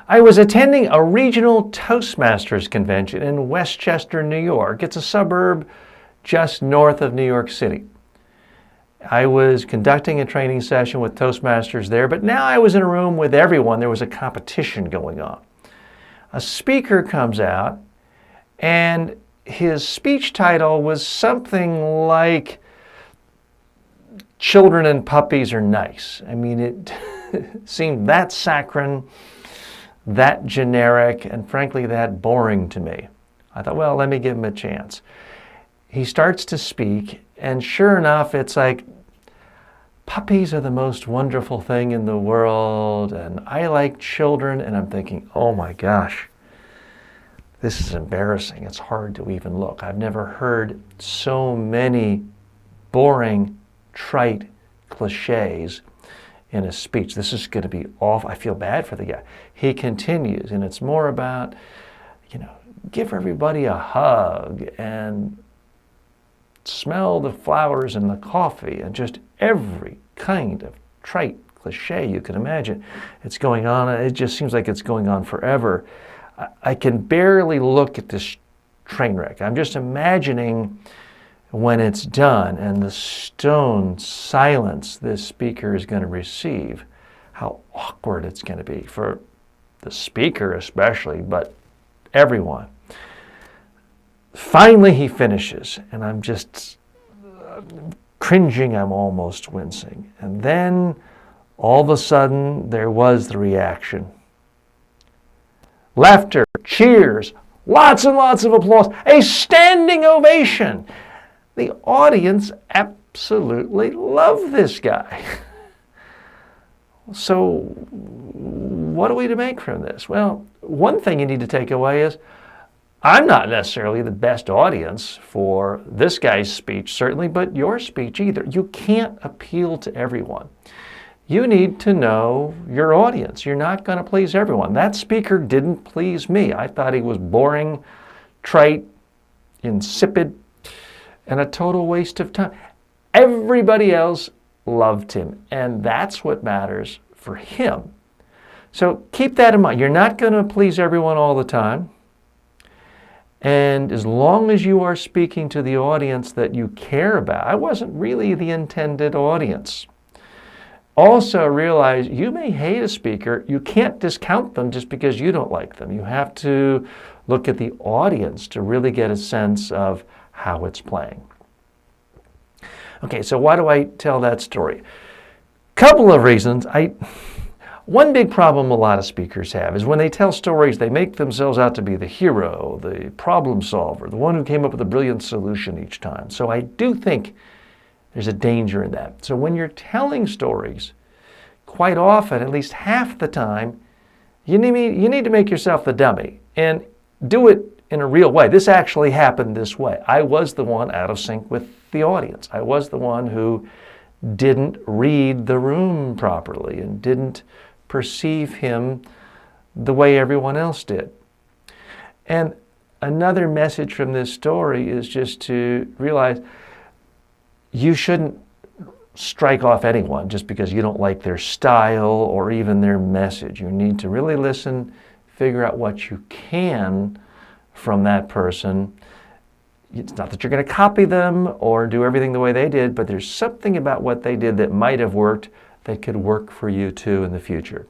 I was attending a regional Toastmasters convention in Westchester, New York. It's a suburb just north of New York City. I was conducting a training session with Toastmasters there, but now I was in a room with everyone. There was a competition going on. A speaker comes out, and his speech title was something like, "Children and Puppies Are Nice." I mean, it seemed that saccharine, that generic, and frankly, that boring to me. I thought, well, let me give him a chance. He starts to speak, and sure enough, it's like, "Puppies are the most wonderful thing in the world, and I like children," and I'm thinking, oh my gosh, this is embarrassing. It's hard to even look. I've never heard so many boring, trite cliches in a speech. This is going to be awful. I feel bad for the guy. He continues, and it's more about, give everybody a hug and smell the flowers in the coffee, and just every kind of trite cliche you can imagine. It's going on. It just seems like it's going on forever. I can barely look at this train wreck. I'm just imagining when it's done and the stone silence this speaker is going to receive, how awkward it's going to be for the speaker especially, but everyone. Finally he finishes, and I'm just cringing, I'm almost wincing. And then all of a sudden there was the reaction. Laughter, cheers, lots and lots of applause, a standing ovation. The audience absolutely loved this guy. So what are we to make from this? Well, one thing you need to take away is I'm not necessarily the best audience for this guy's speech, certainly, but your speech either. You can't appeal to everyone. You need to know your audience. You're not going to please everyone. That speaker didn't please me. I thought he was boring, trite, insipid, and a total waste of time. Everybody else loved him, and that's what matters for him. So keep that in mind. You're not going to please everyone all the time. And as long as you are speaking to the audience that you care about, I wasn't really the intended audience. Also realize you may hate a speaker. You can't discount them just because you don't like them. You have to look at the audience to really get a sense of how it's playing. Okay, so why do I tell that story? Couple of reasons. One big problem a lot of speakers have is when they tell stories, they make themselves out to be the hero, the problem solver, the one who came up with a brilliant solution each time. So I do think there's a danger in that. So when you're telling stories, quite often, at least half the time, you need to make yourself the dummy and do it in a real way. This actually happened this way. I was the one out of sync with the audience. I was the one who didn't read the room properly and didn't perceive him the way everyone else did. And another message from this story is just to realize you shouldn't strike off anyone just because you don't like their style or even their message. You need to really listen, figure out what you can from that person. It's not that you're going to copy them or do everything the way they did, but there's something about what they did that might have worked that could work for you too in the future.